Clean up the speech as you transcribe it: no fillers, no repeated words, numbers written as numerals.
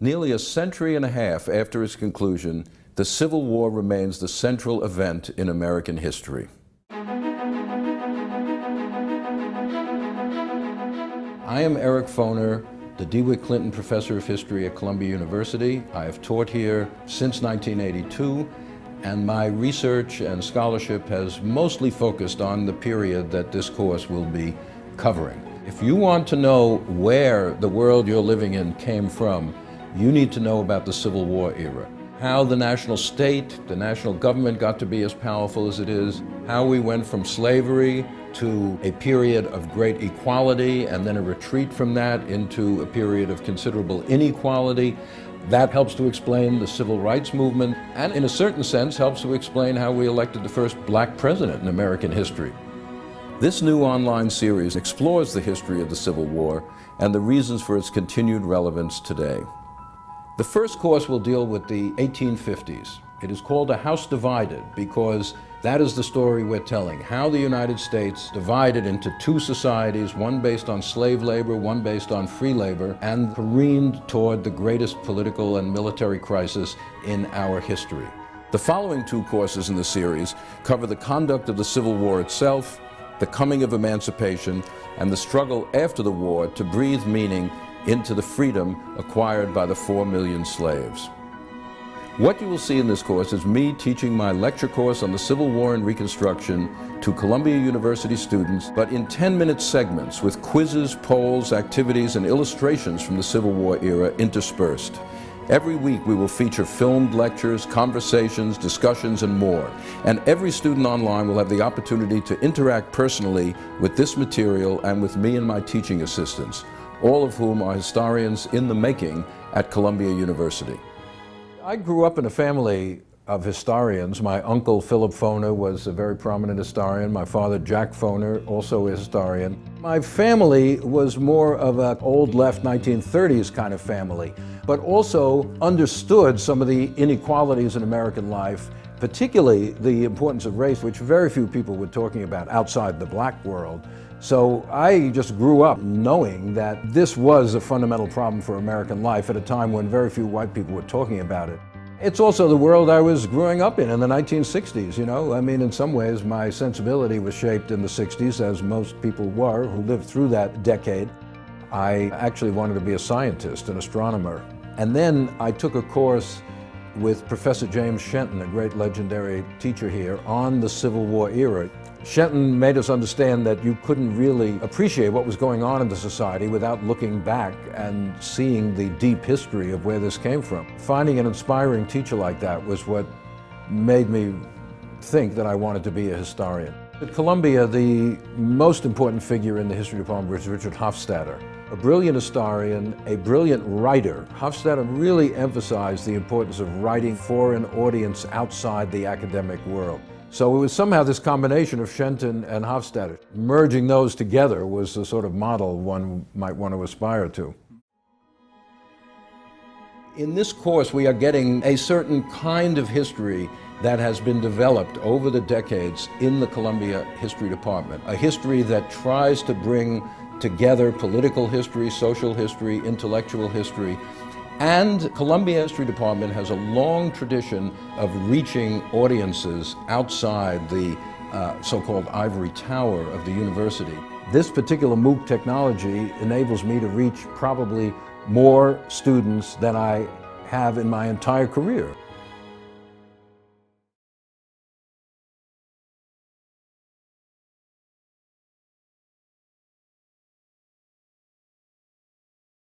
Nearly a century and a half after its conclusion, the Civil War remains the central event in American history. I am Eric Foner, the DeWitt Clinton Professor of History at Columbia University. I have taught here since 1982, and my research and scholarship has mostly focused on the period that this course will be covering. If you want to know where the world you're living in came from, you need to know about the Civil War era. How the national state, the national government got to be as powerful as it is, how we went from slavery to a period of great equality and then a retreat from that into a period of considerable inequality. That helps to explain the civil rights movement and in a certain sense helps to explain how we elected the first black president in American history. This new online series explores the history of the Civil War and the reasons for its continued relevance today. The first course will deal with the 1850s. It is called A House Divided because that is the story we're telling, how the United States divided into two societies, one based on slave labor, one based on free labor, and careened toward the greatest political and military crisis in our history. The following two courses in the series cover the conduct of the Civil War itself, the coming of emancipation, and the struggle after the war to breathe meaning into the freedom acquired by the 4 million slaves. What you will see in this course is me teaching my lecture course on the Civil War and Reconstruction to Columbia University students, but in 10-minute segments with quizzes, polls, activities, and illustrations from the Civil War era interspersed. Every week we will feature filmed lectures, conversations, discussions, and more. And every student online will have the opportunity to interact personally with this material and with me and my teaching assistants, all of whom are historians in the making at Columbia University. I grew up in a family of historians. My uncle Philip Foner was a very prominent historian. My father Jack Foner, also a historian. My family was more of an old left 1930s kind of family, but also understood some of the inequalities in American life, particularly the importance of race, which very few people were talking about outside the black world. So I just grew up knowing that this was a fundamental problem for American life at a time when very few white people were talking about it. It's also the world I was growing up in the 1960s, you know. I mean, in some ways, my sensibility was shaped in the 60s, as most people were who lived through that decade. I actually wanted to be a scientist, an astronomer. And then I took a course with Professor James Shenton, a great legendary teacher here, on the Civil War era. Shenton made us understand that you couldn't really appreciate what was going on in the society without looking back and seeing the deep history of where this came from. Finding an inspiring teacher like that was what made me think that I wanted to be a historian. At Columbia, the most important figure in the history department was Richard Hofstadter. A brilliant historian, a brilliant writer. Hofstadter really emphasized the importance of writing for an audience outside the academic world. So it was somehow this combination of Shenton and Hofstadter. Merging those together was the sort of model one might want to aspire to. In this course, we are getting a certain kind of history that has been developed over the decades in the Columbia History Department. A history that tries to bring together political history, social history, intellectual history. And Columbia History Department has a long tradition of reaching audiences outside the so-called ivory tower of the university. This particular MOOC technology enables me to reach probably more students than I have in my entire career.